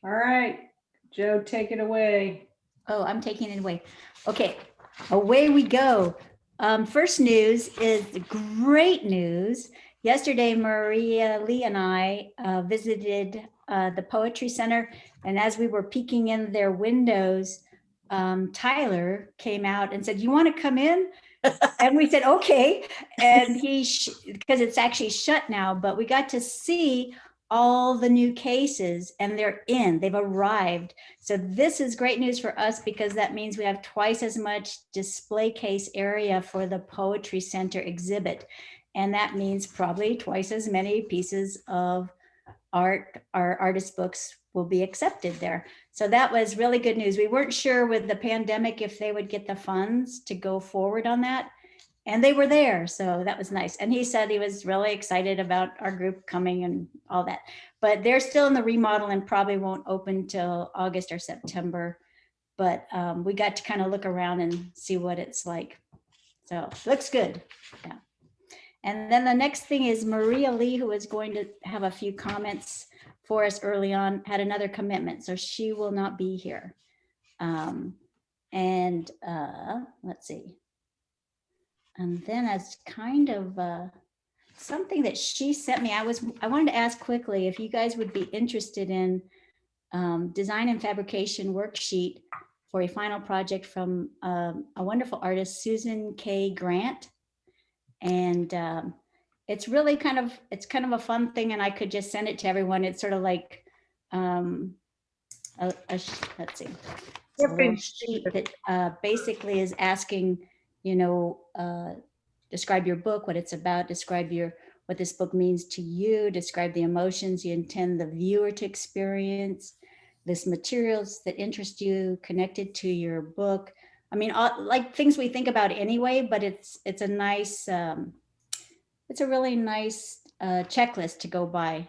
All right, Joe, take it away. Oh, I'm taking it away. Okay, away we go. First news is great news. Yesterday, Maria Lee and I visited the Poetry Center, and as we were peeking in their windows, Tyler came out and said, "You want to come in?" And we said, "Okay." And because it's actually shut now, but we got to see all the new cases and they've arrived. So this is great news for us because that means we have twice as much display case area for the Poetry Center exhibit. And that means probably twice as many pieces of art, our artist books will be accepted there. So that was really good news. We weren't sure with the pandemic if they would get the funds to go forward on that. And they were there. So that was nice. And he said he was really excited about our group coming and all that. But they're still in the remodel and probably won't open till August or September. But we got to kind of look around and see what it's like. So looks good. Yeah. And then the next thing is Maria Lee, who is going to have a few comments for us early on, had another commitment. So she will not be here. And let's see. And then as kind of something that she sent me, I wanted to ask quickly if you guys would be interested in design and fabrication worksheet for a final project from a wonderful artist, Susan K. Grant. And it's really kind of a fun thing, and I could just send it to everyone. It's sort of like let's see, it's a little sheet that basically is asking, describe your book, what it's about, describe what this book means to you, describe the emotions you intend the viewer to experience, list materials that interest you connected to your book. I mean, like things we think about anyway, but it's a nice, it's a really nice checklist to go by.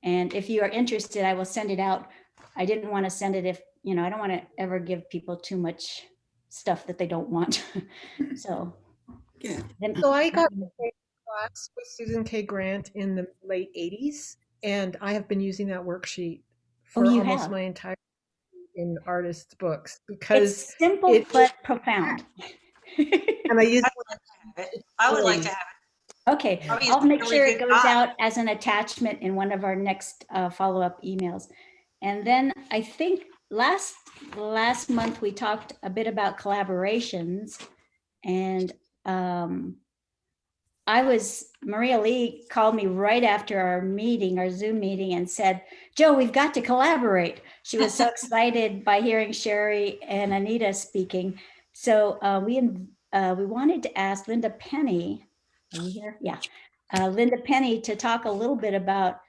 And if you are interested, I will send it out. I didn't want to send it if, I don't want to ever give people too much stuff that they don't want. So, Yeah. So I got a class with Susan K. Grant in the late 80s, and I have been using that worksheet for you almost have. my entire in artists' books It's because simple but profound. and I use I would like to have it. Okay, Probably I'll make really sure good it goes job. out as an attachment in one of our next follow-up emails. And then I think last month we talked a bit about collaborations, and Maria Lee called me right after our Zoom meeting, and said, "Joe, we've got to collaborate." She was so excited by hearing Sherry and Anita speaking. So we wanted to ask Linda Penny, are you here? Yeah. Linda Penny to talk a little bit about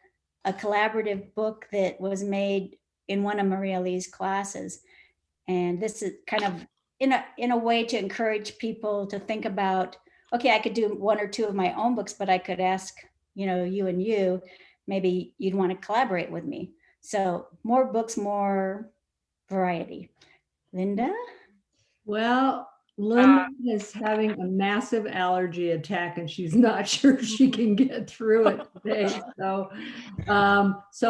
a collaborative book that was made in one of Maria Lee's classes. And this is kind of in a way to encourage people to think about, okay, I could do one or two of my own books, but I could ask, you and you, maybe you'd want to collaborate with me. So more books, more variety. Linda? Well, Linda is having a massive allergy attack and she's not sure she can get through it today. So,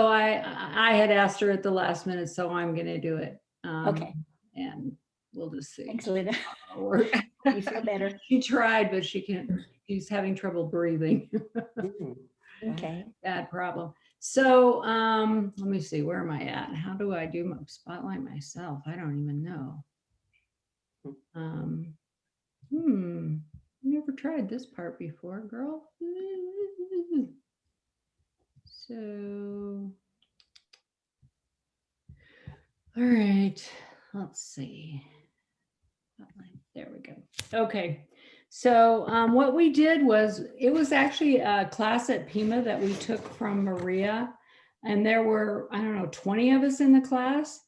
I had asked her at the last minute, so I'm going to do it. Okay. And we'll just see. Thanks, Linda. You feel better? She tried, but she's having trouble breathing. Okay. Bad problem. So let me see, where am I at? How do I do my spotlight myself? I don't even know. Never tried this part before, girl. So, all right, let's see. There we go. Okay. So what we did was, it was actually a class at Pima that we took from Maria, and there were, 20 of us in the class,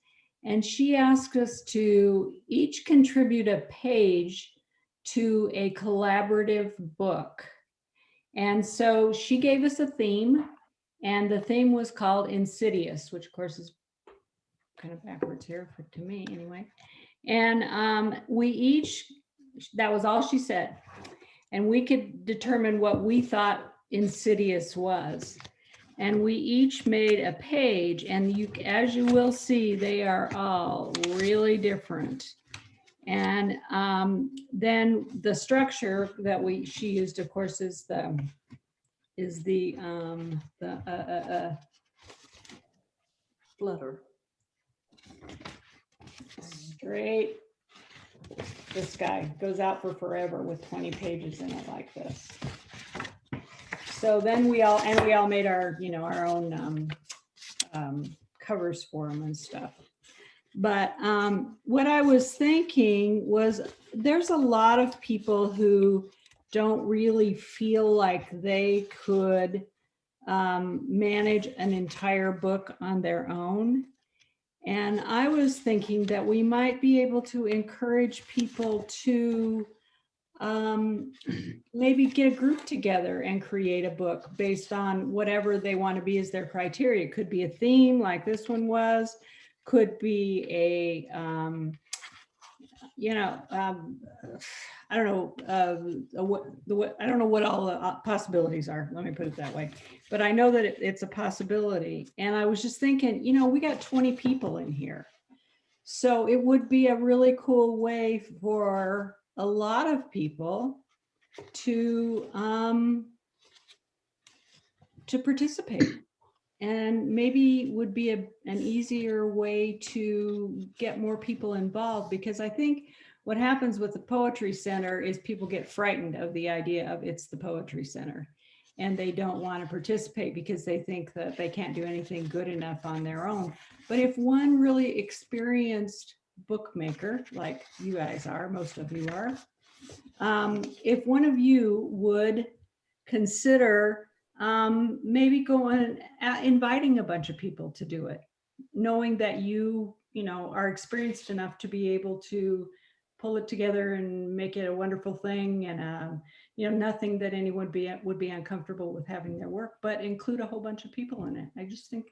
and she asked us to each contribute a page to a collaborative book. And so she gave us a theme, and the theme was called Insidious, which of course is kind of backwards here to me anyway. And we each, that was all she said. And we could determine what we thought Insidious was. And we each made a page, and you, as you will see, they are all really different. And then the structure that she used, of course, is the Flutter. straight. This guy goes out for forever with 20 pages in it like this. So then we all made our, our own covers for them and stuff. But what I was thinking was there's a lot of people who don't really feel like they could manage an entire book on their own. And I was thinking that we might be able to encourage people to maybe get a group together and create a book based on whatever they want to be as their criteria. It could be a theme like this one was, could be a, I don't know, I don't know what all the possibilities are. Let me put it that way. But I know that it's a possibility. And I was just thinking, we got 20 people in here. So it would be a really cool way for a lot of people to participate, and maybe would be an easier way to get more people involved, because I think what happens with the Poetry Center is people get frightened of the idea of it's the Poetry Center, and they don't want to participate because they think that they can't do anything good enough on their own. But if one really experienced bookmaker, like you guys are, most of you are, if one of you would consider maybe going inviting a bunch of people to do it, knowing that you are experienced enough to be able to pull it together and make it a wonderful thing, and nothing that anyone would be uncomfortable with having their work, but include a whole bunch of people in it. I just think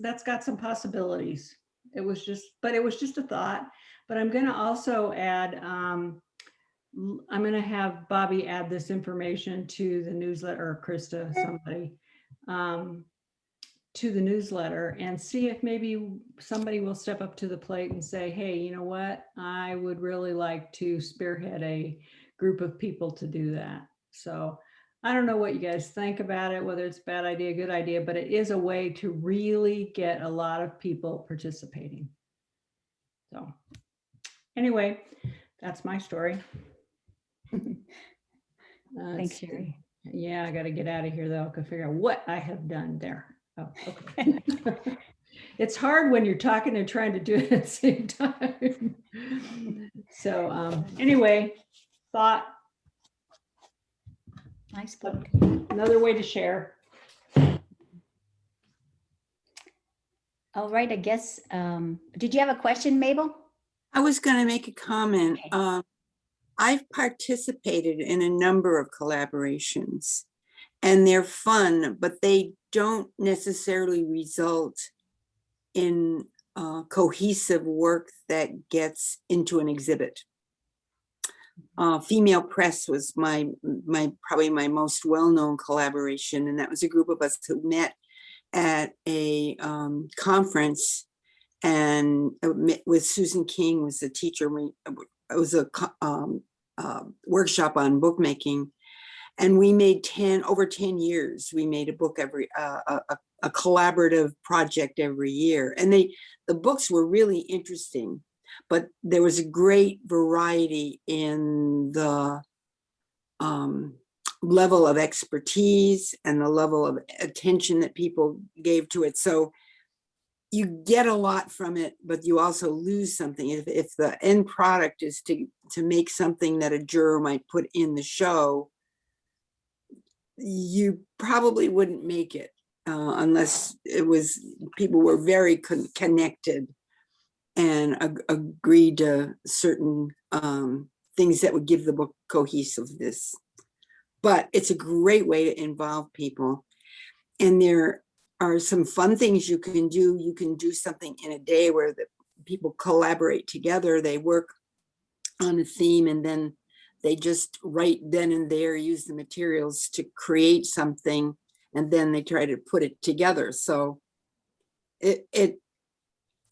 that's got some possibilities. It was just a thought. But I'm going to also add, I'm going to have Bobby add this information to the newsletter, or Krista, somebody, to the newsletter, and see if maybe somebody will step up to the plate and say, hey, you know what? I would really like to spearhead a group of people to do that. So I don't know what you guys think about it, whether it's a bad idea, good idea, but it is a way to really get a lot of people participating. So anyway, that's my story. Thanks, Sherry. Yeah, I got to get out of here though. I can figure out what I have done there. Oh, okay. It's hard when you're talking and trying to do it at the same time. So anyway, thought. Nice book. Another way to share. All right, I guess, did you have a question, Mabel? I was going to make a comment. Okay. I've participated in a number of collaborations, and they're fun, but they don't necessarily result in cohesive work that gets into an exhibit. Female Press was probably my most well-known collaboration, and that was a group of us who met at a conference, and with Susan King was the teacher. It was a workshop on bookmaking, and we made over 10 years. We made a book a collaborative project every year, and the books were really interesting, but there was a great variety in the level of expertise and the level of attention that people gave to it. So you get a lot from it, but you also lose something. If the end product is to make something that a juror might put in the show, you probably wouldn't make it unless people were very connected and agreed to certain things that would give the book cohesiveness. But it's a great way to involve people. And there are some fun things you can do. You can do something in a day where the people collaborate together. They work on a theme, and then they just right then and there use the materials to create something, and then they try to put it together. So it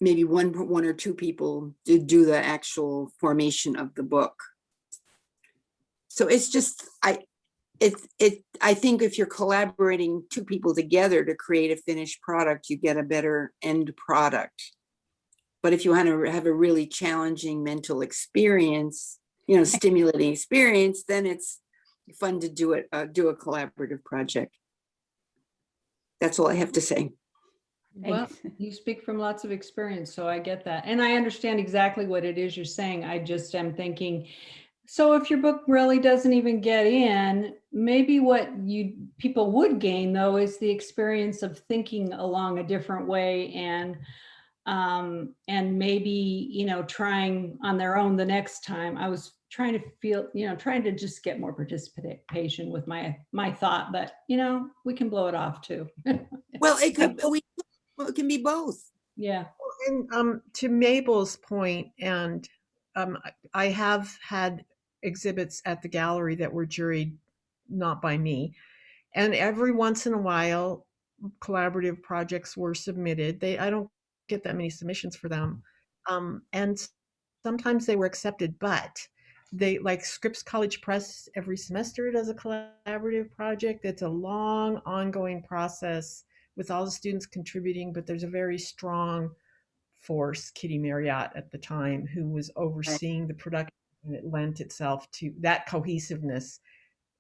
maybe one or two people did do the actual formation of the book. So it's just, I think if you're collaborating two people together to create a finished product, you get a better end product. But if you want to have a really challenging mental experience, stimulating experience, then it's fun to do a collaborative project. That's all I have to say. Well, you speak from lots of experience, so I get that. And I understand exactly what it is you're saying. I just am thinking, so if your book really doesn't even get in, maybe what people would gain though is the experience of thinking along a different way and maybe, trying on their own the next time. I was trying to just get more participation with my thought, but we can blow it off too. Well, it can be both. Yeah. And to Mabel's point, and I have had exhibits at the gallery that were juried not by me, and every once in a while collaborative projects were submitted. I don't get that many submissions for them, and sometimes they were accepted, but they, like Scripps College Press, every semester does a collaborative project. It's a long ongoing process with all the students contributing, but there's a very strong force, Kitty Marriott at the time, who was overseeing the production, and it lent itself to that cohesiveness.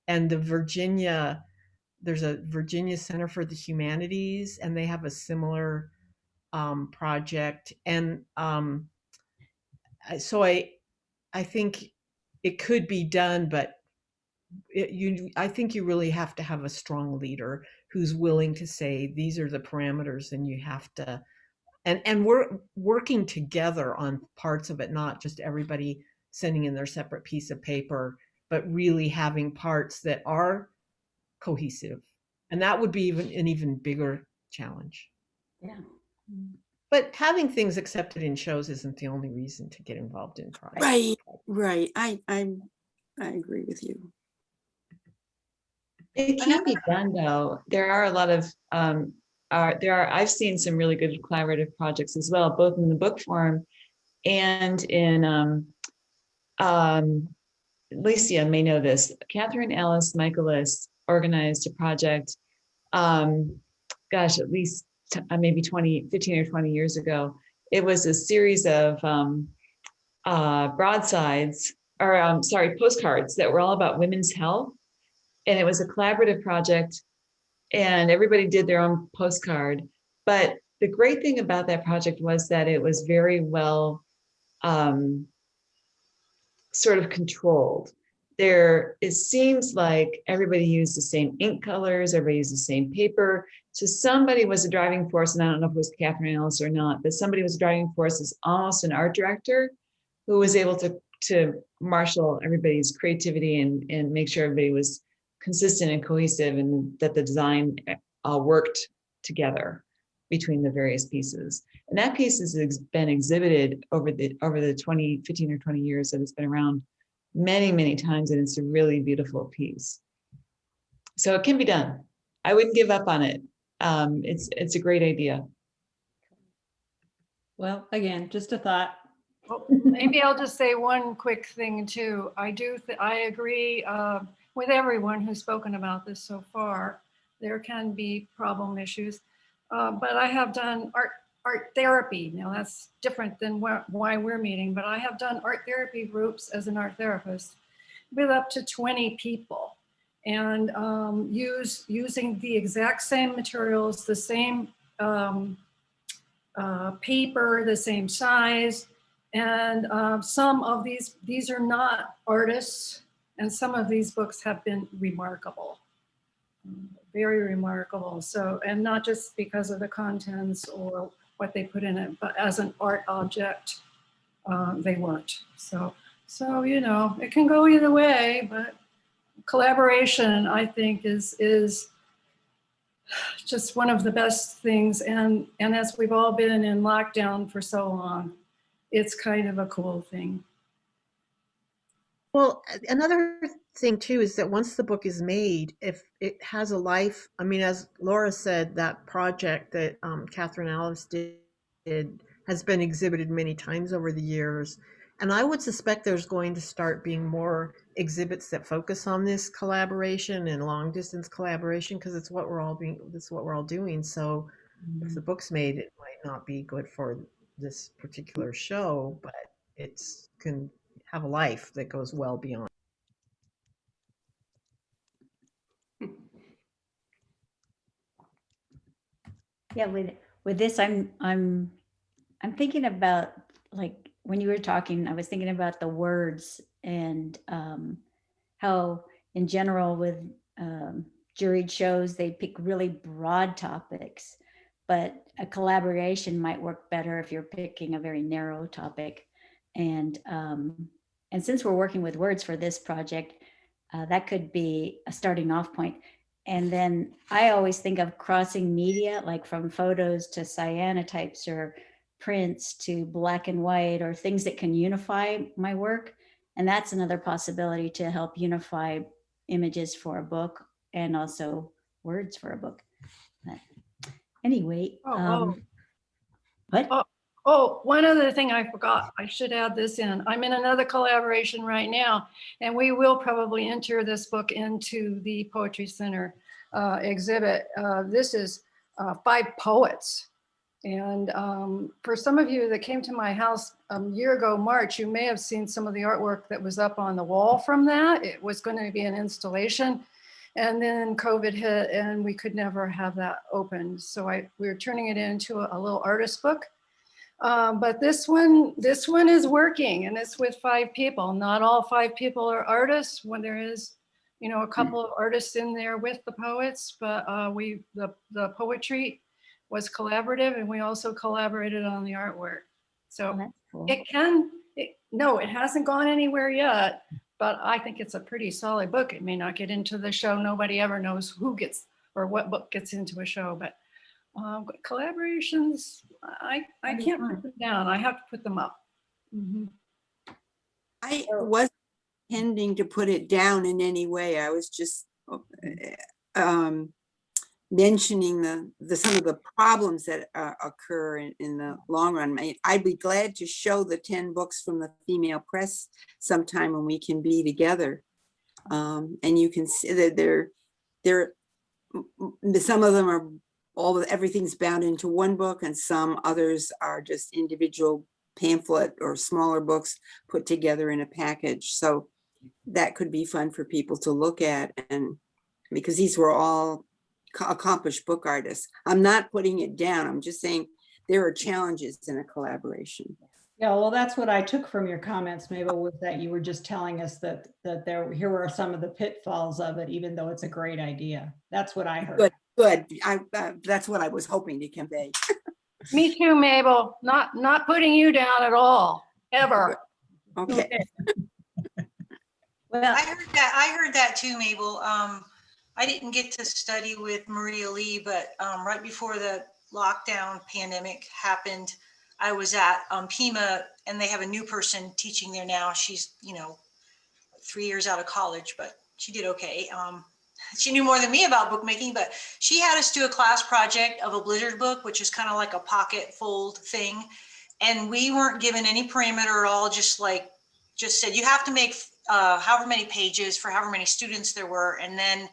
And there's a Virginia Center for the Humanities, and they have a similar project. And so I think it could be done, but I think you really have to have a strong leader who's willing to say, these are the parameters, and you have to, and we're working together on parts of it, not just everybody sending in their separate piece of paper, but really having parts that are cohesive. And that would be an even bigger challenge. Yeah. But having things accepted in shows isn't the only reason to get involved in projects. Right. I agree with you. It can be done though. There are a lot of I've seen some really good collaborative projects as well, both in the book form and in Alicia may know this. Catherine Alice Michaelis organized a project, at least maybe 15 or 20 years ago. It was a series of postcards that were all about women's health. And it was a collaborative project, and everybody did their own postcard. But the great thing about that project was that it was very well sort of controlled. It seems like everybody used the same ink colors, everybody used the same paper. So somebody was a driving force, and I don't know if it was Catherine Ellis or not, but somebody was a driving force as almost an art director who was able to marshal everybody's creativity and make sure everybody was consistent and cohesive, and that the design all worked together between the various pieces. And that piece has been exhibited over the 15 or 20 years that it's been around many, many times, and it's a really beautiful piece. So it can be done. I wouldn't give up on it. It's a great idea. Well, again, just a thought. Well, maybe I'll just say one quick thing too. I agree with everyone who's spoken about this so far. There can be problem issues, but I have done art therapy. Now that's different than why we're meeting, but I have done art therapy groups as an art therapist with up to 20 people, and using the exact same materials, the same paper, the same size. And some of these are not artists, and some of these books have been remarkable, very remarkable. So, and not just because of the contents or what they put in it, but as an art object, they weren't. So it can go either way, but collaboration, I think, is just one of the best things. And as we've all been in lockdown for so long, it's kind of a cool thing. Well, another thing too is that once the book is made, if it has a life, I mean, as Laura said, that project that Catherine Alice did has been exhibited many times over the years. And I would suspect there's going to start being more exhibits that focus on this collaboration and long distance collaboration, because it's what we're all doing. So if the book's made, it might not be good for this particular show, but it's can have a life that goes well beyond. Yeah, with this, I'm thinking about, like, when you were talking, I was thinking about the words and how in general with juried shows, they pick really broad topics, but a collaboration might work better if you're picking a very narrow topic. And since we're working with words for this project, that could be a starting off point. And then I always think of crossing media, like from photos to cyanotypes or prints to black and white, or things that can unify my work. And that's another possibility to help unify images for a book and also words for a book. But anyway, what? Oh, one other thing I forgot. I should add this in. I'm in another collaboration right now, and we will probably enter this book into the Poetry Center exhibit. This is 5 poets. And for some of you that came to my house a year ago, March, you may have seen some of the artwork that was up on the wall from that. It was going to be an installation. And then COVID hit and we could never have that open. So we were turning it into a little artist book. But this one is working, and it's with 5 people. Not all 5 people are artists. When there is, a couple of artists in there with the poets, but the poetry was collaborative, and we also collaborated on the artwork. So Oh, that's cool. it hasn't gone anywhere yet, but I think it's a pretty solid book. It may not get into the show. Nobody ever knows who gets or what book gets into a show, but collaborations, I That'd be can't fun. put them down. I have to put them up. Mhm. I wasn't intending to put it down in any way. I was just mentioning some of the problems that occur in the long run. I'd be glad to show the 10 books from the female press sometime when we can be together. And you can see that some of them are everything's bound into one book, and some others are just individual pamphlet or smaller books put together in a package. So that could be fun for people to look at, and because these were all accomplished book artists. I'm not putting it down. I'm just saying there are challenges in a collaboration. Yeah, well, that's what I took from your comments, Mabel, was that you were just telling us that here were some of the pitfalls of it, even though it's a great idea. That's what I heard. Good. That's what I was hoping to convey. Me too, Mabel. Not putting you down at all, ever. Okay. Well, I heard that too, Mabel. I didn't get to study with Maria Lee, but right before the lockdown pandemic happened, I was at Pima, and they have a new person teaching there now. She's 3 years out of college, but she did okay. She knew more than me about bookmaking, but she had us do a class project of a Blizzard book, which is kind of like a pocket fold thing. And we weren't given any parameter at all, just said you have to make however many pages for however many students there were. And then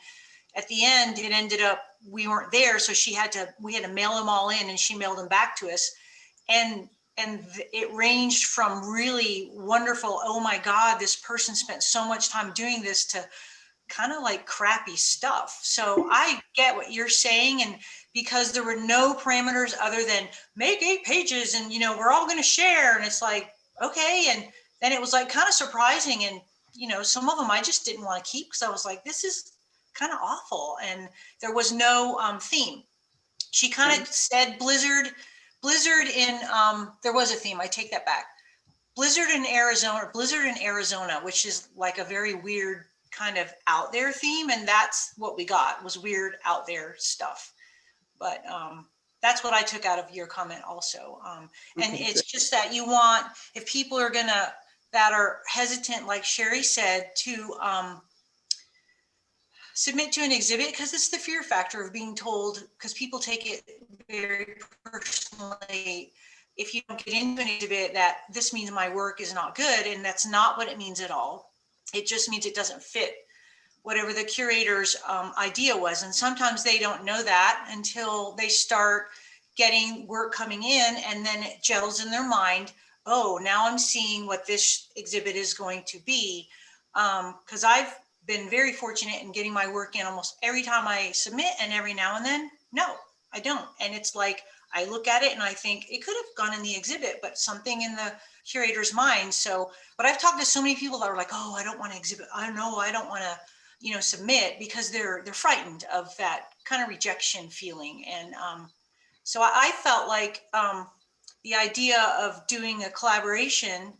at the end, it ended up, we weren't there. So we had to mail them all in, and she mailed them back to us. And it ranged from really wonderful, oh my God, this person spent so much time doing this, to kind of like crappy stuff. So I get what you're saying. And because there were no parameters other than make 8 pages and, we're all going to share. And it's like, okay. And then it was like kind of surprising. And, some of them I just didn't want to keep, because I was like, this is kind of awful. And there was no theme. She kind of said Blizzard in, there was a theme. I take that back. Blizzard in Arizona, which is like a very weird kind of out there theme. And that's what we got, was weird out there stuff. But that's what I took out of your comment also. And it's just that you want, if people are that are hesitant, like Sherry said, to submit to an exhibit because it's the fear factor of being told, because people take it very personally. If you don't get into an exhibit, that this means my work is not good, and that's not what it means at all. It just means it doesn't fit whatever the curator's idea was. And sometimes they don't know that until they start getting work coming in, and then it gels in their mind. Oh, now I'm seeing what this exhibit is going to be. Because I've been very fortunate in getting my work in almost every time I submit, and every now and then, no, I don't. And it's like, I look at it and I think it could have gone in the exhibit, but something in the curator's mind. So, but I've talked to so many people that are like, oh, I don't want to exhibit. I know I don't want to, submit, because they're frightened of that kind of rejection feeling. And so I felt like the idea of doing a collaboration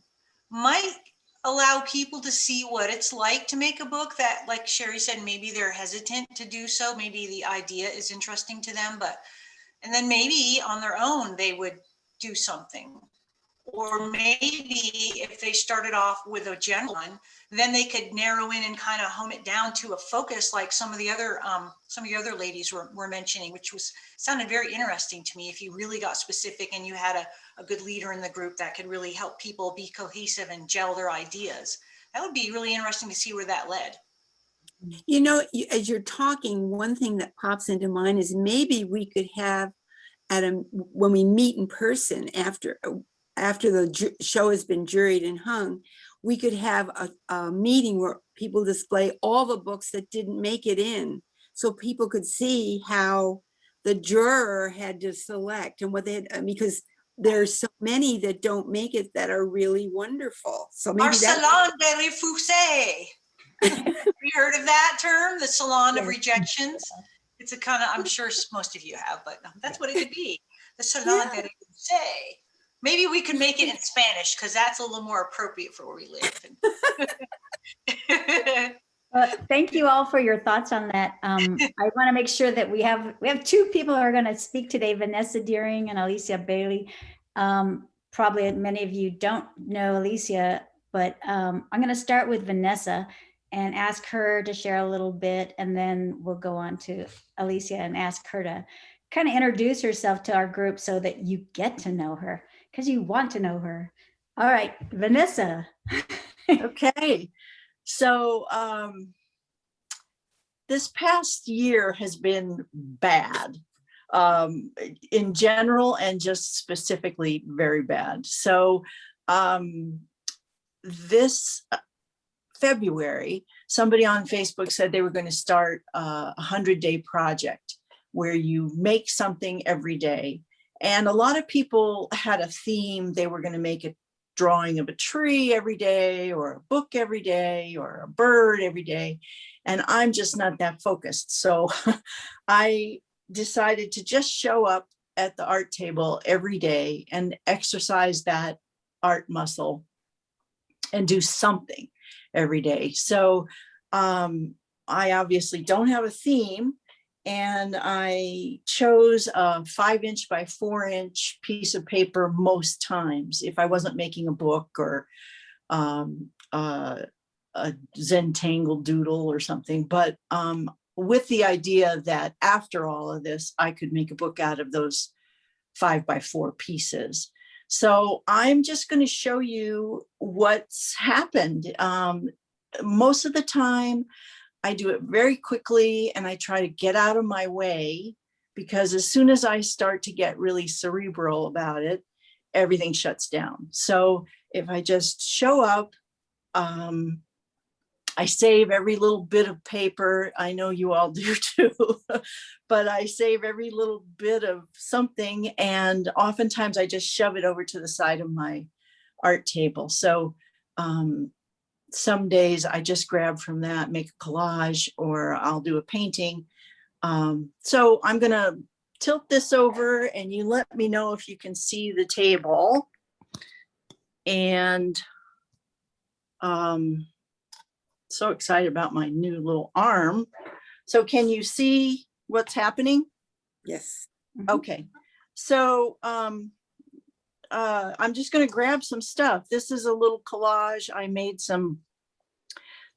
might allow people to see what it's like to make a book that, like Sherry said, maybe they're hesitant to do so. Maybe the idea is interesting to them, and then maybe on their own, they would do something. Or maybe if they started off with a general one, then they could narrow in and kind of hone it down to a focus, like some of your other ladies were mentioning, which sounded very interesting to me. If you really got specific and you had a good leader in the group that could really help people be cohesive and gel their ideas, that would be really interesting to see where that led. As you're talking, one thing that pops into mind is maybe we could have when we meet in person after the show has been juried and hung, we could have a meeting where people display all the books that didn't make it in, so people could see how the juror had to select and what they had, because there's so many that don't make it that are really wonderful. So maybe Our Salon de Refusés. Have you heard of that term, the Salon of Rejections? It's a kind of, I'm sure most of you have, but that's what it could be. The Salon de Refusés. Maybe we could make it in Spanish, because that's a little more appropriate for where we live. Thank you all for your thoughts on that. I want to make sure that we have two people who are going to speak today, Vanessa Deering and Alicia Bailey. Probably many of you don't know Alicia, but I'm going to start with Vanessa and ask her to share a little bit, and then we'll go on to Alicia and ask her to kind of introduce herself to our group so that you get to know her, because you want to know her. All right, Vanessa. Okay. So this past year has been bad in general, and just specifically very bad. So this February, somebody on Facebook said they were going to start a 100-day project where you make something every day. And a lot of people had a theme. They were going to make a drawing of a tree every day, or a book every day, or a bird every day. And I'm just not that focused. So I decided to just show up at the art table every day and exercise that art muscle and do something every day. So I obviously don't have a theme. And I chose a 5-inch by 4-inch piece of paper most times, if I wasn't making a book or a Zentangle doodle or something. But with the idea that after all of this, I could make a book out of those 5x4 pieces. So I'm just going to show you what's happened. Most of the time, I do it very quickly, and I try to get out of my way, because as soon as I start to get really cerebral about it, everything shuts down. So if I just show up, I save every little bit of paper. I know you all do too, but I save every little bit of something. And oftentimes I just shove it over to the side of my art table. So some days I just grab from that, make a collage, or I'll do a painting. So I'm going to tilt this over, and you let me know if you can see the table. And so excited about my new little arm. So can you see what's happening? Yes. Okay. So I'm just going to grab some stuff. This is a little collage. I made some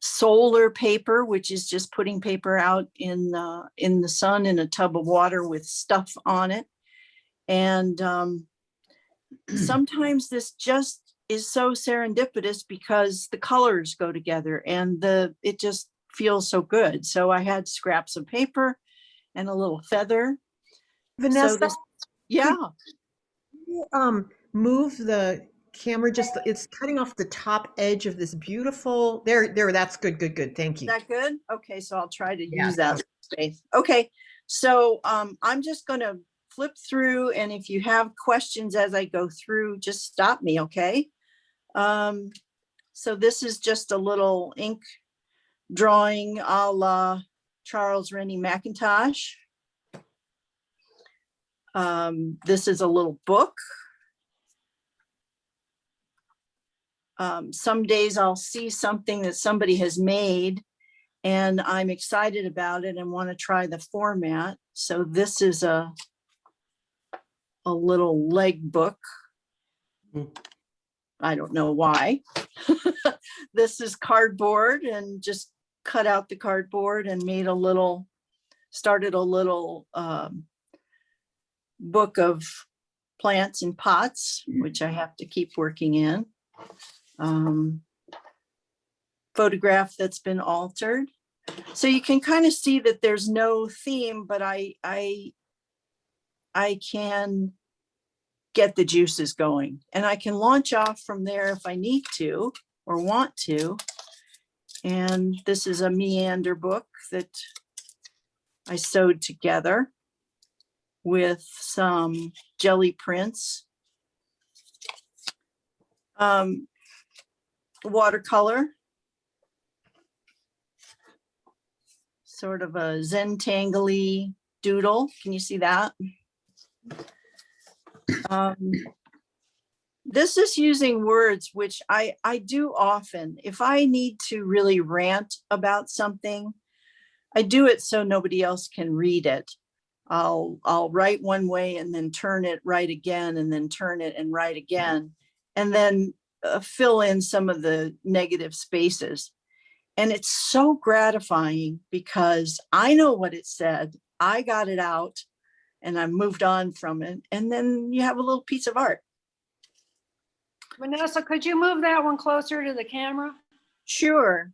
solar paper, which is just putting paper out in the sun in a tub of water with stuff on it. And sometimes this just is so serendipitous because the colors go together and it just feels so good. So I had scraps of paper and a little feather. Vanessa, Yeah. move the camera, just it's cutting off the top edge of this beautiful, there, that's good, thank Is you. that good? Okay, so I'll try to Yeah. use that space. Okay, so I'm just gonna flip through, and if you have questions as I go through, just stop me, okay? So this is just a little ink drawing a la Charles Rennie Mackintosh. This is a little book. Some days I'll see something that somebody has made and I'm excited about it and want to try the format. So this is a little leg book. I don't know why. This is cardboard, and just cut out the cardboard and made started a little book of plants and pots, which I have to keep working in. Photograph that's been altered. So you can kind of see that there's no theme, but I can get the juices going, and I can launch off from there if I need to or want to. And this is a meander book that I sewed together with some jelly prints. Watercolor, sort of a Zentangle-y doodle. Can you see that? This is using words, which I do often. If I need to really rant about something, I do it so nobody else can read it. I'll write one way and then turn it right again, and then turn it and write again, and then fill in some of the negative spaces. And it's so gratifying because I know what it said. I got it out and I moved on from it. And then you have a little piece of art. Vanessa, could you move that one closer to the camera Sure.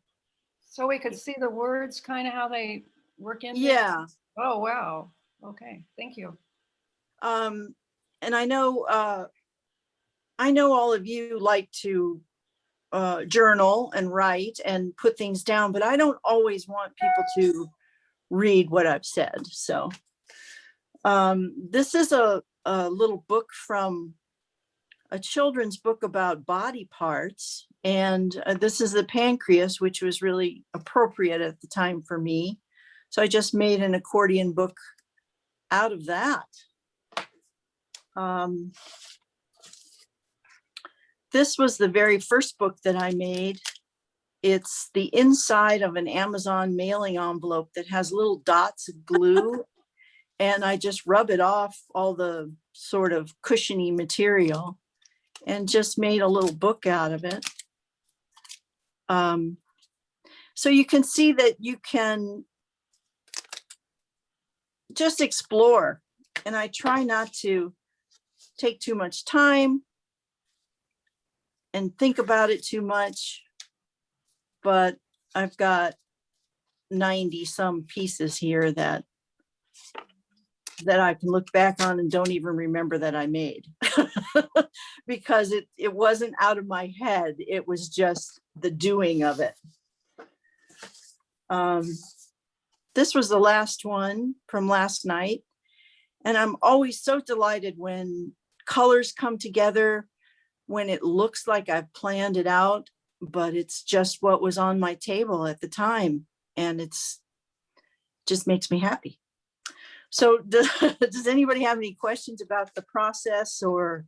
so we could see the words, kind of how they work in there? Yeah. Oh, wow. Okay, thank you. And I know all of you like to journal and write and put things down, but I don't always want people to read what I've said. So this is a little book from a children's book about body parts. And this is the Pancreas, which was really appropriate at the time for me. So I just made an accordion book out of that. This was the very first book that I made. It's the inside of an Amazon mailing envelope that has little dots of glue, and I just rub it off all the sort of cushiony material and just made a little book out of it. So you can see that you can just explore, and I try not to take too much time and think about it too much, but I've got 90 some pieces here that I can look back on and don't even remember that I made because it wasn't out of my head. It was just the doing of it. This was the last one from last night. And I'm always so delighted when colors come together, when it looks like I've planned it out, but it's just what was on my table at the time. And just makes me happy. So does anybody have any questions about the process or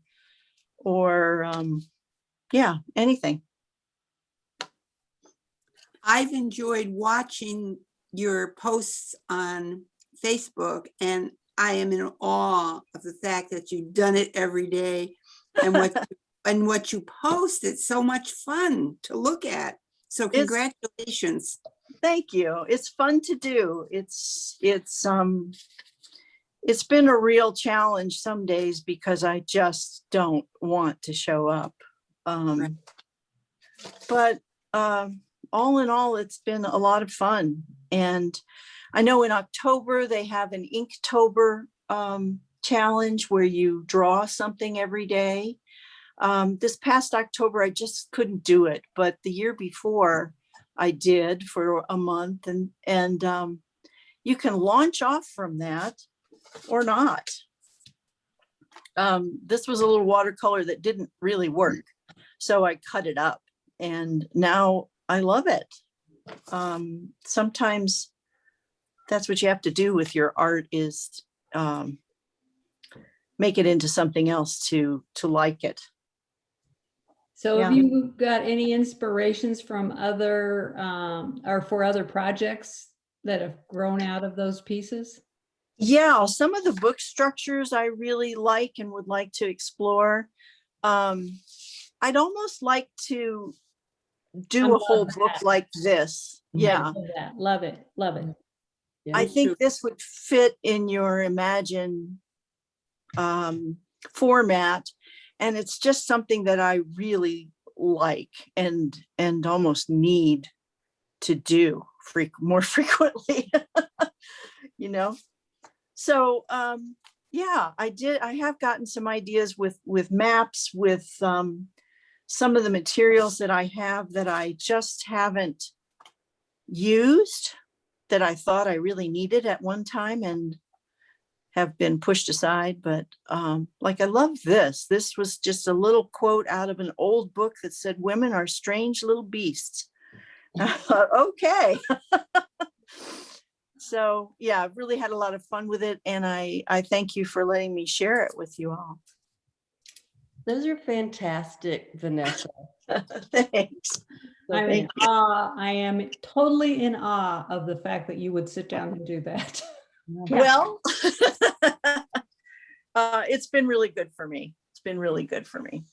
yeah, anything? I've enjoyed watching your posts on Facebook, and I am in awe of the fact that you've done it every day, and what you post. It's so much fun to look at. So It's- congratulations. Thank you. It's fun to do. It's been a real challenge some days because I just don't want to show up. Right. But all in all, it's been a lot of fun. And I know in October they have an Inktober challenge where you draw something every day. This past October, I just couldn't do it, but the year before I did for a month, and you can launch off from that or not. This was a little watercolor that didn't really work, so I cut it up, and now I love it. Sometimes that's what you have to do with your art, is make it into something else to like it. So have Yeah. you got any inspirations from other, or for other projects that have grown out of those pieces? Yeah, some of the book structures I really like and would like to explore. I'd almost like to do I a whole love book that. like this. I Yeah, love that. Love it. Love it. I think this would fit in your Imagine format. And it's just something that I really like and almost need to do more frequently, you know? So yeah, I have gotten some ideas with maps, with some of the materials that I have that I just haven't used, that I thought I really needed at one time and have been pushed aside. But like, I love this. This was just a little quote out of an old book that said, "Women are strange little beasts." Okay. So yeah, I've really had a lot of fun with it, and I thank you for letting me share it with you all. Those are fantastic, Vanessa. Thanks. I'm in Thank you. awe. I am totally in awe of the fact that you would sit down and do that. Well, it's been really good for me. It's been really good for me.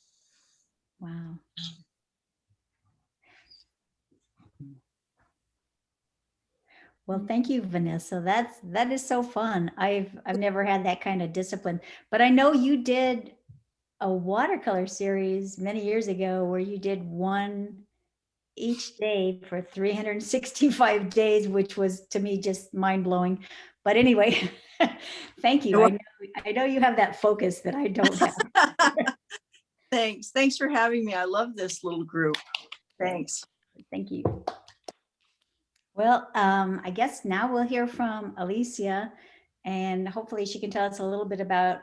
Wow. Well, thank you, Vanessa. That is so fun. I've never had that kind of discipline, but I know you did a watercolor series many years ago where you did one each day for 365 days, which was to me just mind blowing. But anyway, thank you. I know you have that focus that I don't have. Thanks for having me. I love this little group. Thanks. Thank you. Well, I guess now we'll hear from Alicia, and hopefully she can tell us a little bit about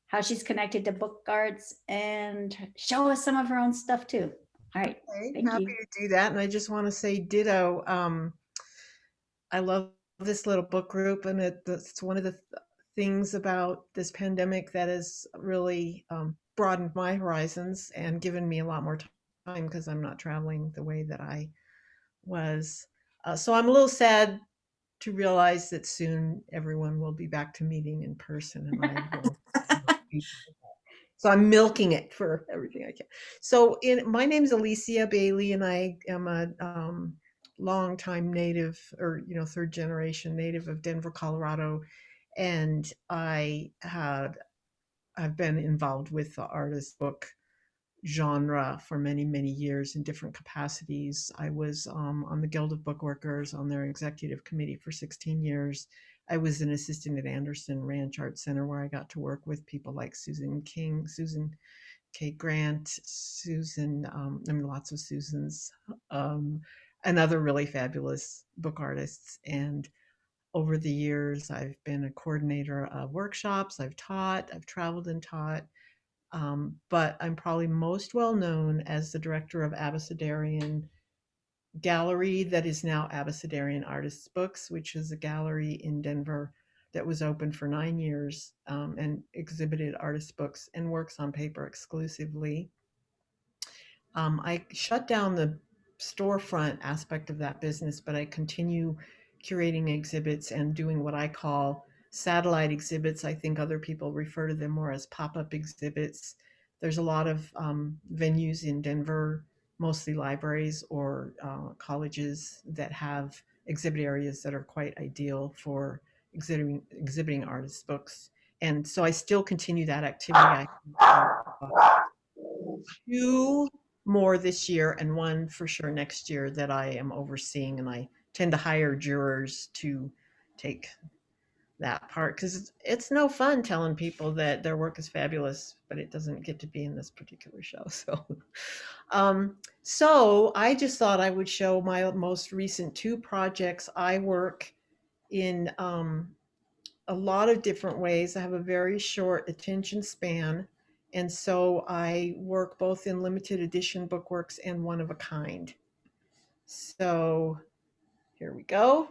how she's connected to book arts and show us some of her own stuff too. All right. Okay, Thank happy you. to do that. And I just want to say ditto. I love this little book group, and it's one of the things about this pandemic that has really broadened my horizons and given me a lot more time because I'm not traveling the way that I was. So I'm a little sad to realize that soon everyone will be back to meeting in person, and I will. So I'm milking it for everything I can. So my name is Alicia Bailey, and I am a longtime native, or third generation native of Denver, Colorado, and I've been involved with the artist book genre for many, many years in different capacities. I was on the Guild of Bookworkers, on their executive committee for 16 years. I was an assistant at Anderson Ranch Art Center, where I got to work with people like Susan King, Susan K. Grant, lots of Susans, and other really fabulous book artists. And over the years, I've been a coordinator of workshops. I've taught, I've traveled and taught. But I'm probably most well known as the director of Abecedarian Gallery, that is now Abecedarian Artists Books, which is a gallery in Denver that was open for 9 years and exhibited artist books and works on paper exclusively. I shut down the storefront aspect of that business, but I continue curating exhibits and doing what I call satellite exhibits. I think other people refer to them more as pop-up exhibits. There's a lot of venues in Denver mostly libraries or colleges that have exhibit areas that are quite ideal for exhibiting artists' books. And so I still continue that activity. I have 2 more this year and 1 for sure next year that I am overseeing, and I tend to hire jurors to take that part because it's no fun telling people that their work is fabulous, but it doesn't get to be in this particular show. So I just thought I would show my most recent 2 projects. I work in a lot of different ways. I have a very short attention span, and so I work both in limited edition bookworks and one of a kind. So here we go.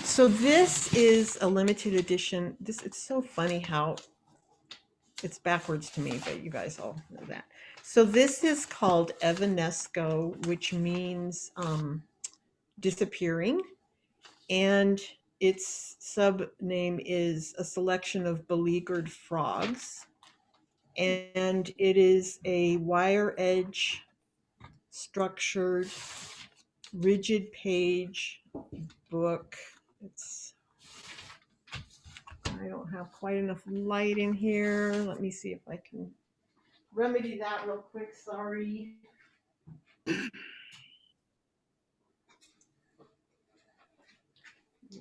So this is a limited edition. It's so funny how it's backwards to me, but you guys all know that. So this is called Evanesco, which means disappearing, and its sub name is A Selection of Beleaguered Frogs, and it is a wire edge structured rigid page book. I don't have quite enough light in here. Let me see if I can remedy that real quick. Sorry.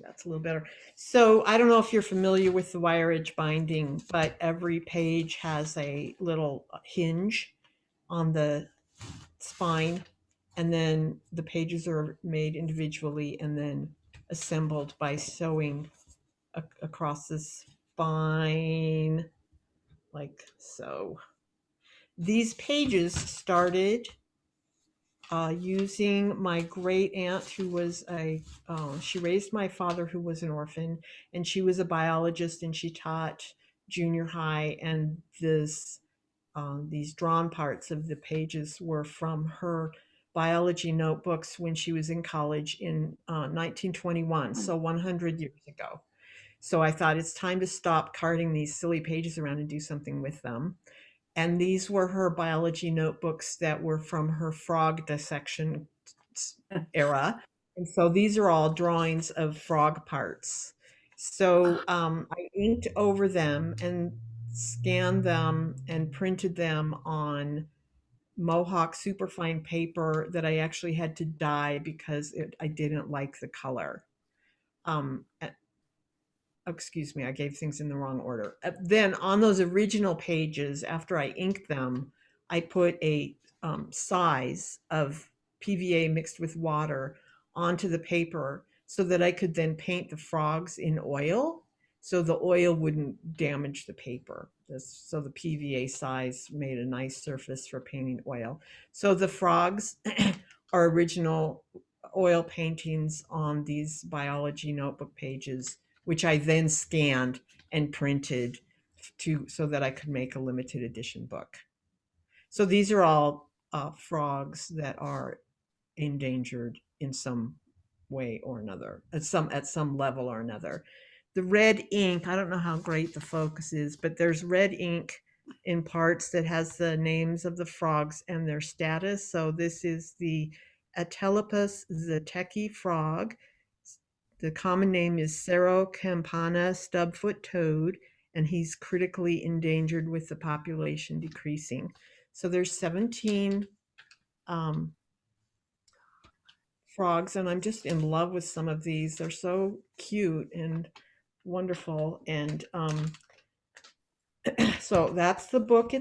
That's a little better. So I don't know if you're familiar with the wire edge binding, but every page has a little hinge on the spine, and then the pages are made individually and then assembled by sewing across the spine like so. These pages started using my great aunt, who was she raised my father, who was an orphan, and she was a biologist, and she taught junior high, and these drawn parts of the pages were from her biology notebooks when she was in college in 1921, so 100 years ago. So I thought it's time to stop carting these silly pages around and do something with them. And these were her biology notebooks that were from her frog dissection era. And so these are all drawings of frog parts. So I inked over them and scanned them and printed them on Mohawk superfine paper that I actually had to dye because I didn't like the color. Excuse me, I gave things in the wrong order. Then on those original pages, after I inked them, I put a size of PVA mixed with water onto the paper so that I could then paint the frogs in oil, so the oil wouldn't damage the paper. So the PVA size made a nice surface for painting oil. So the frogs are original oil paintings on these biology notebook pages, which I then scanned and printed so that I could make a limited edition book. So these are all frogs that are endangered in some way or another, at some level or another. The red ink, I don't know how great the focus is, but there's red ink in parts that has the names of the frogs and their status. So this is the Atelopus zeteki frog. The common name is Cerocampana stubfoot toad, and he's critically endangered with the population decreasing. So there's 17 frogs, and I'm just in love with some of these. They're so cute and wonderful. And so that's the book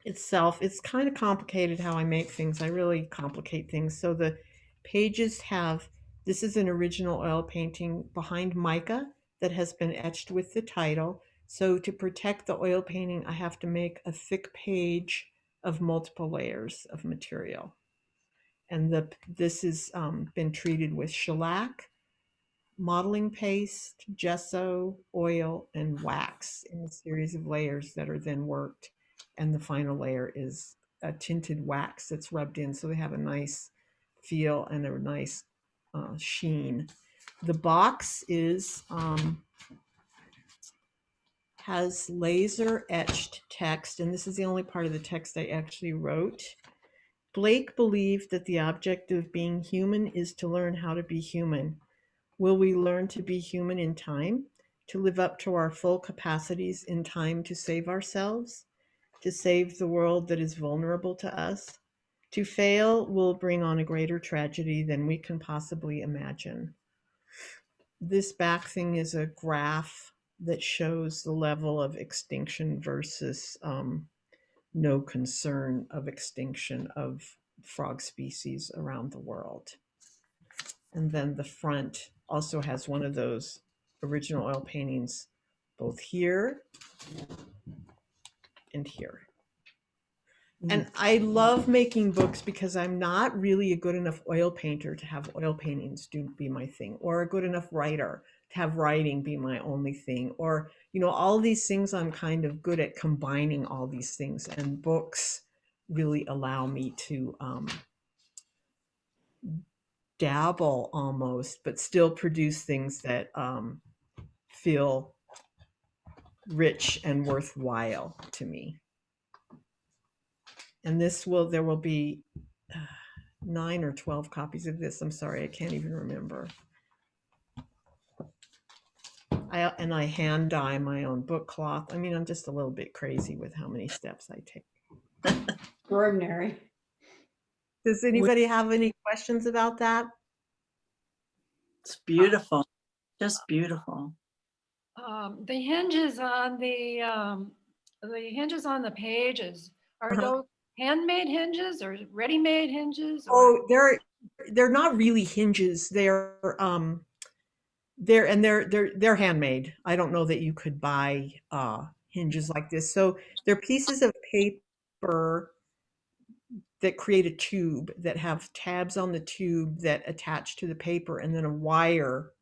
itself. It's kind of complicated how I make things. I really complicate things. So the pages have, this is an original oil painting behind mica that has been etched with the title. So to protect the oil painting, I have to make a thick page of multiple layers of material. And this has been treated with shellac, modeling paste, gesso, oil, and wax in a series of layers that are then worked. And the final layer is a tinted wax that's rubbed in, so they have a nice feel and a nice sheen. The box is has laser etched text, and this is the only part of the text I actually wrote. Blake believed that the object of being human is to learn how to be human. Will we learn to be human in time, to live up to our full capacities in time to save ourselves, to save the world that is vulnerable to us? To fail will bring on a greater tragedy than we can possibly imagine. This back thing is a graph that shows the level of extinction versus no concern of extinction of frog species around the world. And then the front also has one of those original oil paintings, both here and here. And I love making books because I'm not really a good enough oil painter to have oil paintings be my thing, or a good enough writer to have writing be my only thing, or, you know, all these things. I'm kind of good at combining all these things, and books really allow me to dabble almost, but still produce things that feel rich and worthwhile to me. And there will be 9 or 12 copies of this. I'm sorry, I can't even remember. I hand dye my own book cloth. I mean, I'm just a little bit crazy with how many steps I take. Extraordinary. Does anybody have any questions about that? It's beautiful, just beautiful. The hinges on the pages, are those handmade hinges or ready-made hinges? Oh, they're not really hinges. They're handmade. I don't know that you could buy hinges like this. So they're pieces of paper that create a tube that have tabs on the tube that attach to the paper, and then a wire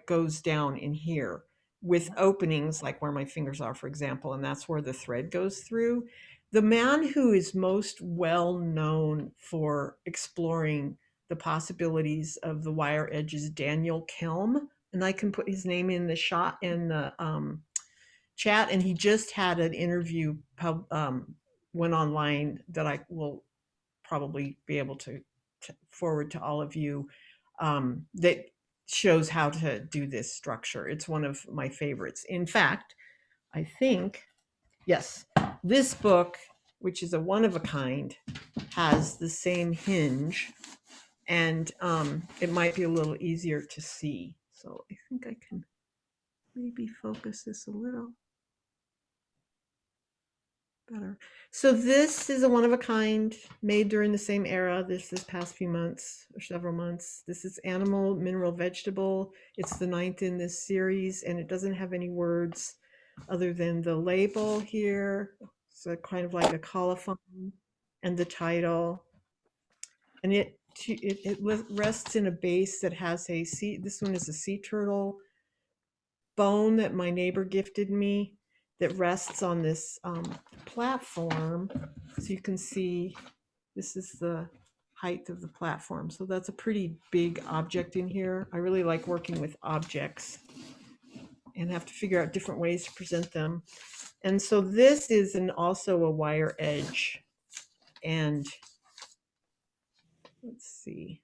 goes down in here with openings like where my fingers are, for example, and that's where the thread goes through. The man who is most well known for exploring the possibilities of the wire edge is Daniel Kelm, and I can put his name in the chat, and he just had an interview went online that I will probably be able to forward to all of you, that shows how to do this structure. It's one of my favorites. In fact, I think, yes, this book, which is a one of a kind, has the same hinge, and it might be a little easier to see. So I think I can maybe focus this a little better. So this is a one of a kind made during the same era, this past few months or several months. This is animal, mineral, vegetable. It's the 9th in this series, and it doesn't have any words other than the label here. So kind of like a colophon, and the title. And it rests in a base that has a sea. This one is a sea turtle bone that my neighbor gifted me, that rests on this platform. So you can see this is the height of the platform. So that's a pretty big object in here. I really like working with objects and have to figure out different ways to present them. And so this is also a wire edge. And let's see.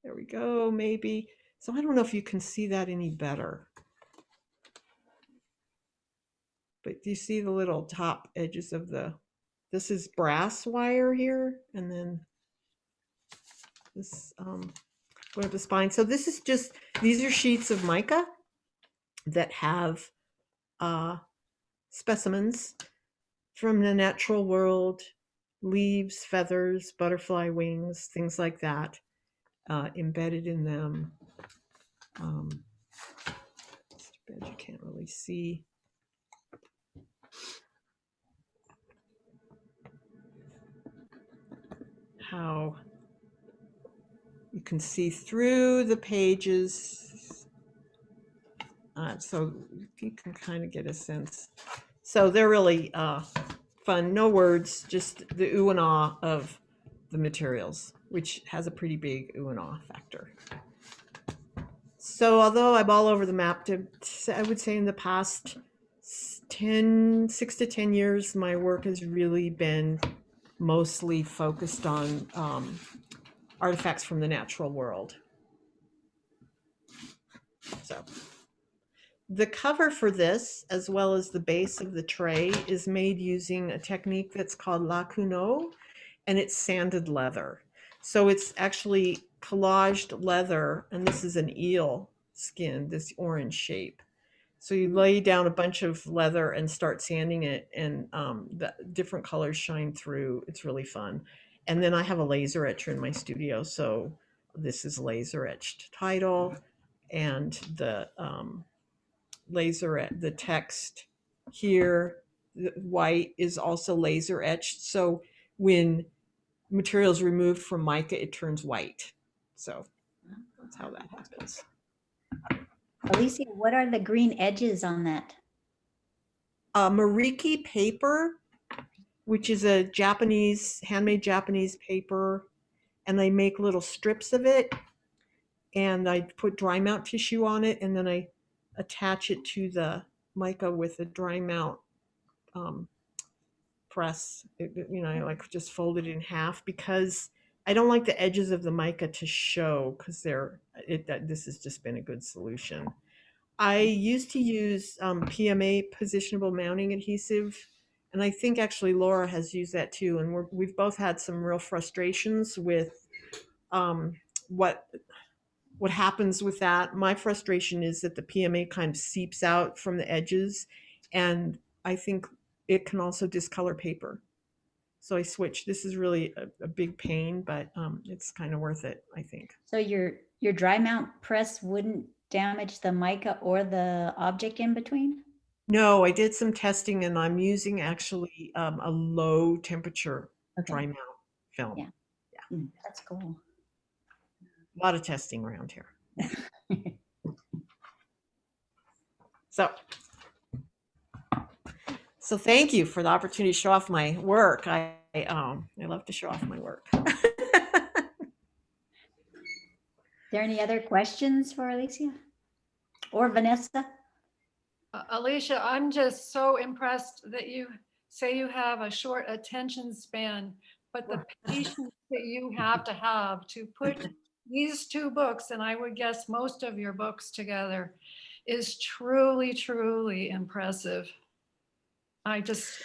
There we go, maybe. So I don't know if you can see that any better. But do you see the little top edges of this is brass wire here, and then this going up the spine. So this is these are sheets of mica that have specimens from the natural world, leaves, feathers, butterfly wings, things like that, embedded in them. It's too bad you can't really see. How you can see through the pages. So you can kind of get a sense. So they're really fun. No words, just the ooh and ah of the materials, which has a pretty big ooh and ah factor. So although I'm all over the map, I would say in the past 6 to 10 years, my work has really been mostly focused on artifacts from the natural world. So the cover for this, as well as the base of the tray, is made using a technique that's called lacuno, and it's sanded leather. So it's actually collaged leather, and this is an eel skin, this orange shape. So you lay down a bunch of leather and start sanding it, and the different colors shine through. It's really fun. And then I have a laser etcher in my studio, so this is laser etched title, and the the text here, the white, is also laser etched. So when material is removed from mica, it turns white. So that's how that happens. Alicia, what are the green edges on that? Mariki paper, which is a handmade Japanese paper, and I make little strips of it, and I put dry mount tissue on it, and then I attach it to the mica with a dry mount press. I like just fold it in half because I don't like the edges of the mica to show, because this has just been a good solution. I used to use PMA, positionable mounting adhesive, and I think actually Laura has used that too. And we've both had some real frustrations with what happens with that. My frustration is that the PMA kind of seeps out from the edges, and I think it can also discolor paper. So I switched. This is really a big pain, but it's kind of worth it, I think. So your dry mount press wouldn't damage the mica or the object in between? No, I did some testing, and I'm using actually a low temperature dry mount film. Yeah. That's cool. A lot of testing around here. So thank you for the opportunity to show off my work. I love to show off my work. There any other questions for Alicia or Vanessa? Alicia, I'm just so impressed that you say you have a short attention span, but the patience that you have to put these two books, and I would guess most of your books together, is truly, truly impressive. I'm just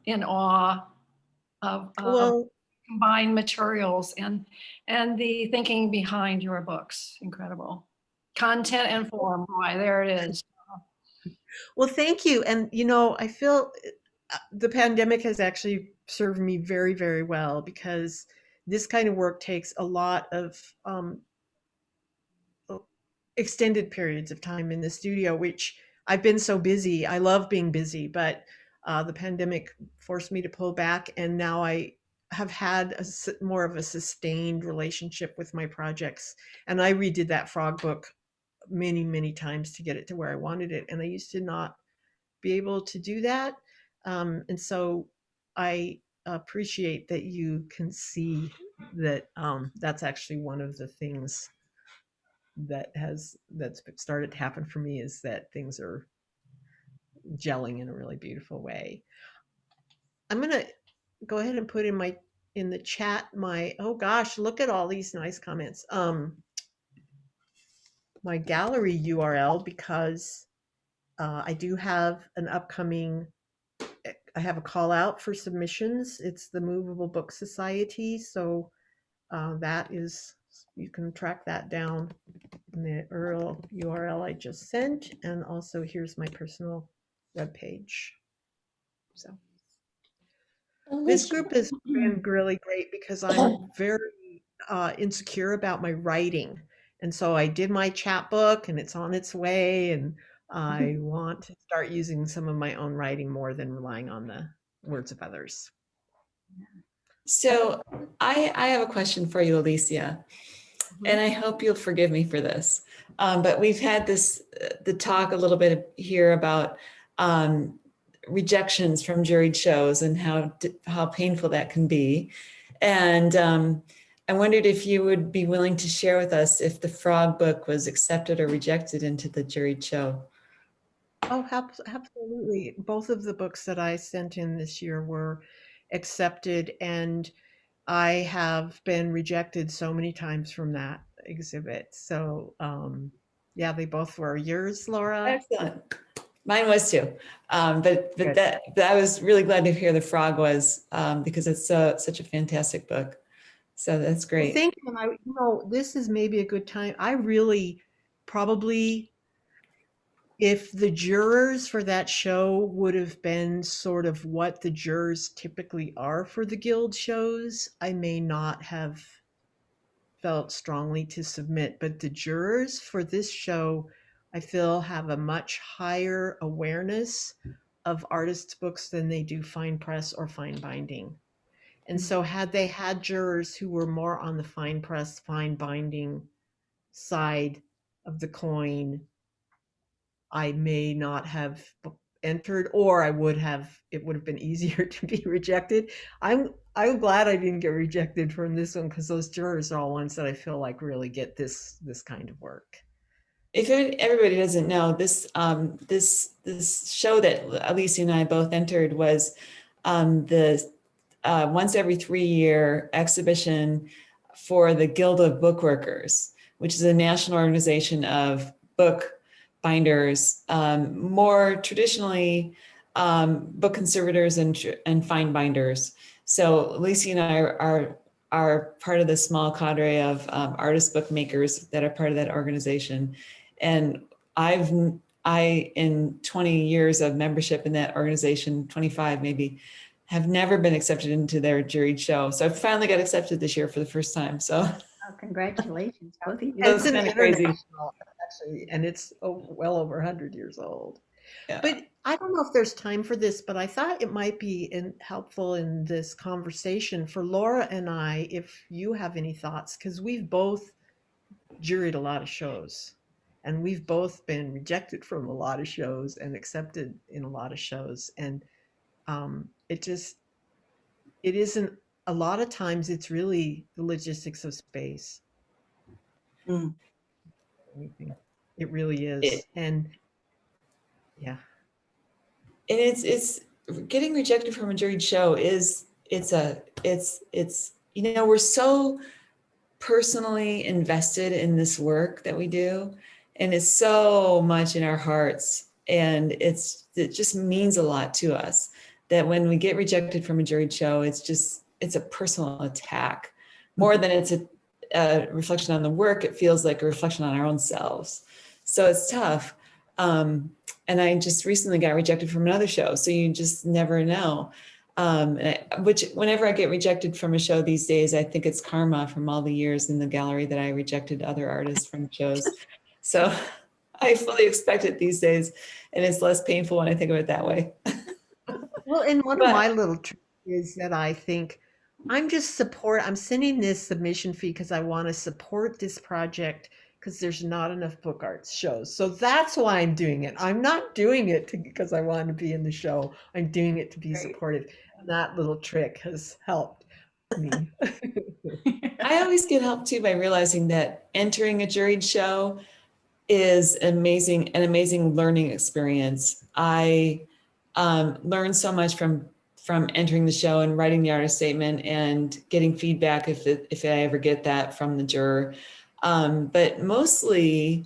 in awe of combined materials and the thinking behind your books. Incredible. Content and form. Boy, there it is. Well, thank you. And, I feel the pandemic has actually served me very, very well, because this kind of work takes a lot of extended periods of time in the studio, which I've been so busy. I love being busy, but the pandemic forced me to pull back, and now I have had more of a sustained relationship with my projects. And I redid that frog book many, many times to get it to where I wanted it, and I used to not be able to do that. And so I appreciate that you can see that that's actually one of the things that's started to happen for me, is that things are gelling in a really beautiful way. I'm gonna go ahead and put in the chat oh gosh, look at all these nice comments. My gallery URL, because I do have an upcoming, I have a call out for submissions. It's the Movable Book Society. So you can track that down in the URL I just sent. And also here's my personal webpage. So this group has been really great, because I'm very insecure about my writing. And so I did my chapbook, and it's on its way, and I want to start using some of my own writing more than relying on the words of others. So I have a question for you, Alicia, and I hope you'll forgive me for this. But we've had the talk a little bit here about rejections from juried shows and how painful that can be. And I wondered if you would be willing to share with us if the Frog book was accepted or rejected into the juried show. Oh, absolutely. Both of the books that I sent in this year were accepted, and I have been rejected so many times from that exhibit. So, yeah, they both were. Yours, Laura? Excellent. Mine was too. But Good. that I was really glad to hear the Frog was, because it's such a fantastic book. So that's Well, great. thank you. And this is maybe a good time. I really probably, if the jurors for that show would have been sort of what the jurors typically are for the guild shows, I may not have felt strongly to submit. But the jurors for this show, I feel, have a much higher awareness of artists' books than they do fine press or fine binding. And so, had they had jurors who were more on the fine press, fine binding side of the coin, I may not have entered, or it would have been easier to be rejected. I'm glad I didn't get rejected from this one, because those jurors are all ones that I feel like really get this kind of work. If everybody doesn't know, this show that Alicia and I both entered was the once every 3-year exhibition for the Guild of Bookworkers, which is a national organization of book binders, more traditionally book conservators and fine binders. So Alicia and I are part of the small cadre of artist bookmakers that are part of that organization. And I, in 20 years of membership in that organization, 25 maybe, have never been accepted into their juried show. So I finally got accepted this year for the first time. So Oh, congratulations, both of you. It's an kind of crazy. international, actually, and it's well over 100 years old. Yeah. But I don't know if there's time for this, but I thought it might be helpful in this conversation for Laura and I, if you have any thoughts, because we've both juried a lot of shows, and we've both been rejected from a lot of shows and accepted in a lot of shows. And it isn't, a lot of times it's really the logistics of space. Mm. It really is. And yeah. And it's getting rejected from a juried show is we're so personally invested in this work that we do, and it's so much in our hearts, and it just means a lot to us that when we get rejected from a juried show, it's a personal attack more than it's a reflection on the work. It feels like a reflection on our own selves, so it's tough. And I just recently got rejected from another show, so you just never know. Which whenever I get rejected from a show these days, I think it's karma from all the years in the gallery that I rejected other artists from shows. So I fully expect it these days, and it's less painful when I think of it that way. Well, and one of my little tricks is that I think I'm sending this submission fee because I want to support this project, because there's not enough book arts shows. So that's why I'm doing it. I'm not doing it because I want to be in the show. I'm doing it to be supportive. And that little trick has helped me. I always get help too by realizing that entering a juried show is an amazing learning experience. I learned so much from entering the show and writing the artist statement and getting feedback if I ever get that from the juror. But mostly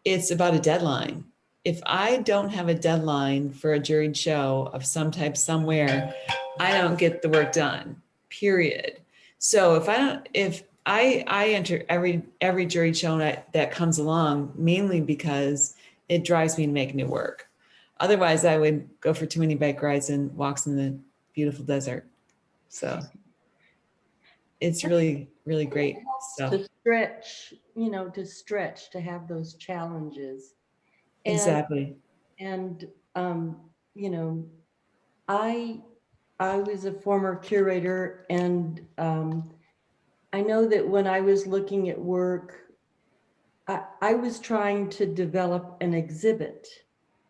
it's about a deadline. If I don't have a deadline for a juried show of some type somewhere, I don't get the work done, period. So if I enter every juried show that comes along, mainly because it drives me to make new work. Otherwise, I would go for too many bike rides and walks in the beautiful desert. So it's really, really great stuff. To stretch, to have those challenges. Exactly. And I was a former curator, and I know that when I was looking at work, I was trying to develop an exhibit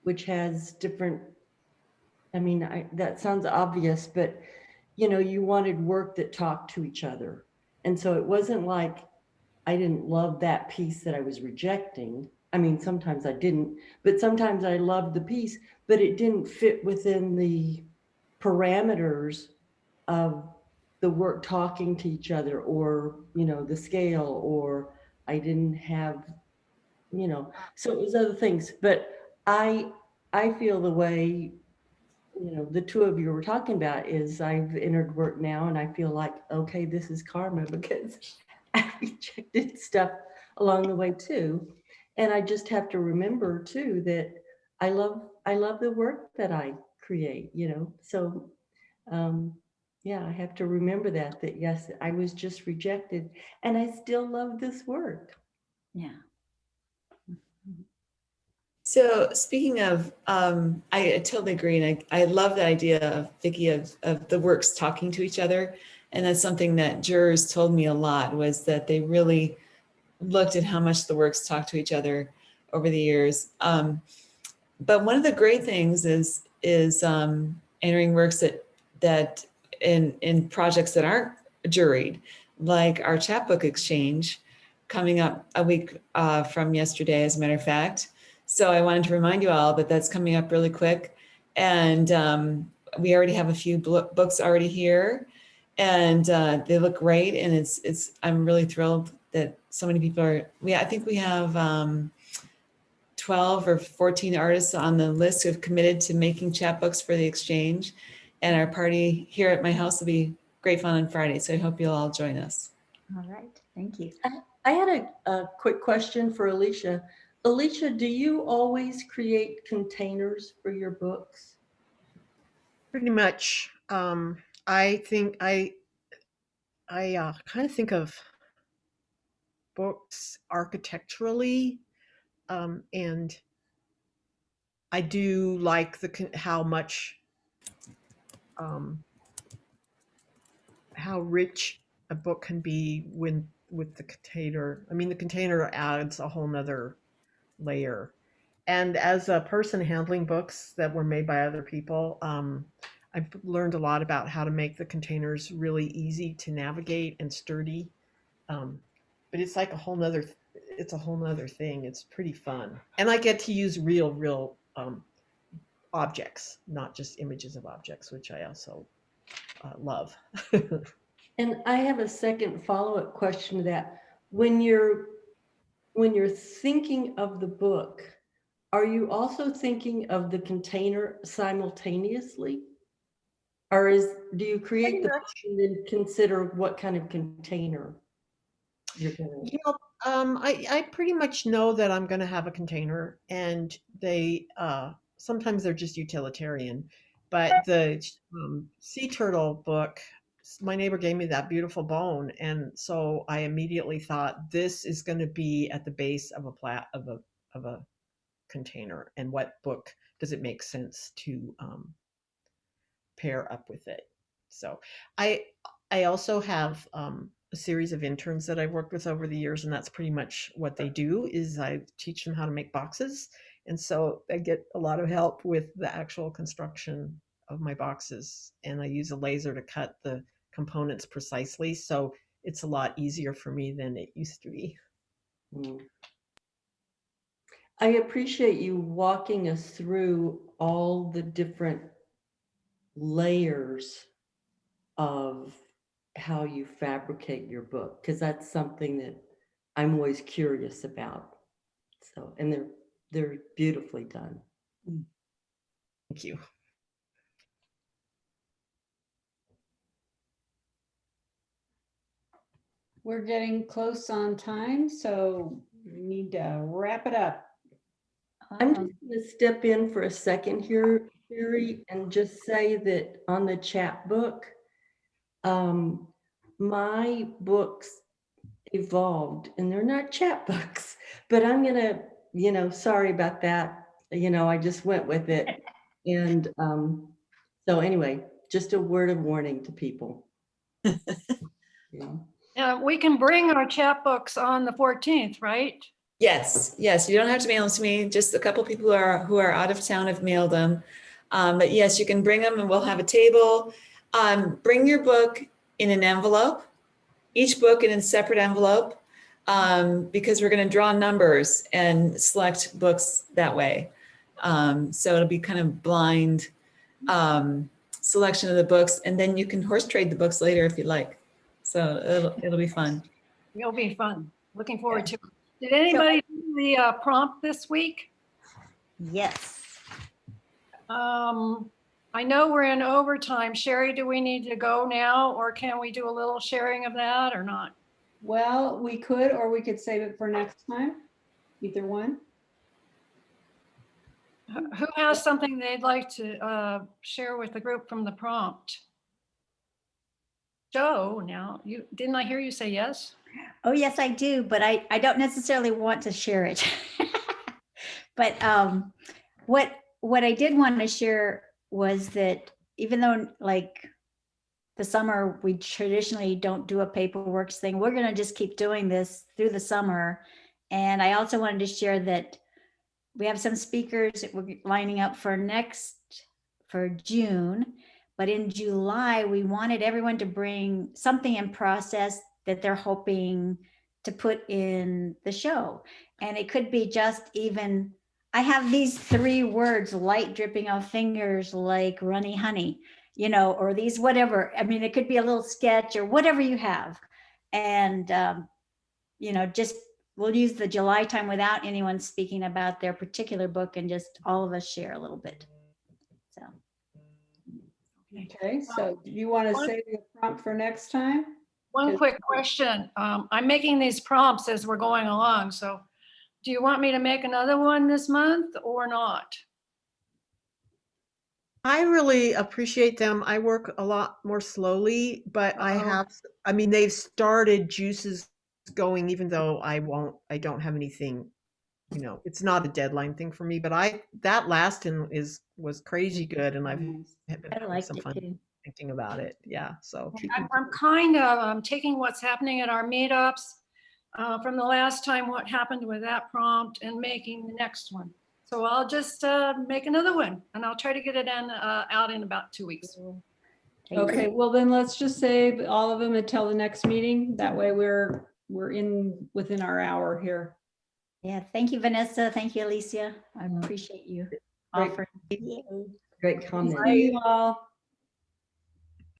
which has different, that sounds obvious, but you wanted work that talked to each other. And so it wasn't like I didn't love that piece that I was rejecting. I mean, sometimes I didn't, but sometimes I loved the piece, but it didn't fit within the parameters of the work talking to each other, or, you know, the scale, or I didn't have, you know, so it was other things. But I feel the way, you know, the two of you were talking about is I've entered work now and I feel like, okay, this is karma because I rejected stuff along the way too. And I just have to remember too that I love the work that I create, you know. So yeah, I have to remember that yes, I was just rejected and I still love this work. Yeah. So speaking of, I totally agree. And I love the idea of Vicki of the works talking to each other. And that's something that jurors told me a lot, was that they really looked at how much the works talk to each other over the years. But one of the great things is entering works that in projects that aren't juried, like our chapbook exchange coming up a week from yesterday, as a matter of fact. So I wanted to remind you all that that's coming up really quick. And we already have a few books already here, and they look great. And I'm really thrilled that so many people are, I think we have 12 or 14 artists on the list who have committed to making chapbooks for the exchange. And our party here at my house will be great fun on Friday. So I hope you'll all join us. All right. Thank you. I had a quick question for Alicia. Alicia, do you always create containers for your books? Pretty much. I think I kind of think of books architecturally, and I do like how much how rich a book can be when with the container. I mean, the container adds a whole nother layer. And as a person handling books that were made by other people, I've learned a lot about how to make the containers really easy to navigate and sturdy. But it's like it's a whole nother thing. It's pretty fun. And I get to use real objects, not just images of objects, which I also love. And I have a second follow-up question to that. When you're thinking of the book, are you also thinking of the container simultaneously? Or do you create the book and then consider what kind of container you're going to? You know, I pretty much know that I'm going to have a container, and they sometimes they're just utilitarian. But the sea turtle book, my neighbor gave me that beautiful bone, and so I immediately thought this is going to be at the base of a container, and what book does it make sense to pair up with it? So I also have a series of interns that I've worked with over the years, and that's pretty much what they do. Is I teach them how to make boxes, and so I get a lot of help with the actual construction of my boxes, and I use a laser to cut the components precisely, so it's a lot easier for me than it used to be. I appreciate you walking us through all the different layers of how you fabricate your book, because that's something that I'm always curious about. So, and they're beautifully done. Thank you. We're getting close on time, so we need to wrap it up. I'm just going to step in for a second here, Sherry, and just say that on the chapbook, my books evolved, and they're not chapbooks, but I'm going to, you know, sorry about that. You know, I just went with it. And so anyway, just a word of warning to people. Yeah, we can bring our chapbooks on the 14th, right? Yes. You don't have to mail them to me. Just a couple people who are out of town have mailed them. But yes, you can bring them, and we'll have a table. Bring your book in an envelope each book in a separate envelope because we're going to draw numbers and select books that way. So it'll be kind of blind selection of the books, and then you can horse trade the books later if you like. So it'll be fun. It'll be fun. Looking forward to it. Did anybody do the prompt this week? Yes. I know we're in overtime. Sherry, do we need to go now, or can we do a little sharing of that or not? Well, we could, or we could save it for next time. Either one. Who has something they'd like to share with the group from the prompt? Joe, now, didn't I hear you say yes? Oh, yes, I do, but I don't necessarily want to share it. But what I did want to share was that even though like the summer, we traditionally don't do a paperwork thing, we're going to just keep doing this through the summer. And I also wanted to share that we have some speakers that we're lining up for June, but in July, we wanted everyone to bring something in process that they're hoping to put in the show. And it could be just even, I have these 3 words, light dripping off fingers like runny honey, you know, or these whatever. I mean, it could be a little sketch or whatever you have. And, you know, just we'll use the July time without anyone speaking about their particular book and just all of us share a little bit. So. Okay, so do you want to save the prompt for next time? One quick question. I'm making these prompts as we're going along. So do you want me to make another one this month or not? I really appreciate them. I work a lot more slowly, but I mean, they've started juices going, even though I don't have anything, you know, it's not a deadline thing for me, but that last one was crazy good. And I've been I having liked some it fun too. thinking about it. Yeah. So I'm kind of taking what's happening at our meetups from the last time, what happened with that prompt, and making the next one. So I'll just make another one, and I'll try to get it out in about 2 weeks. Okay, well then let's just save all of them until the next meeting. That way we're within our hour here. Yeah, thank you, Vanessa. Thank you, Alicia. I appreciate you offering. Great comment. See you all.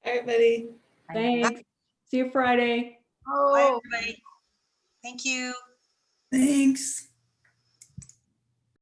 Everybody. Thanks. See you Friday. Bye, Oh. everybody. Thank you. Thanks.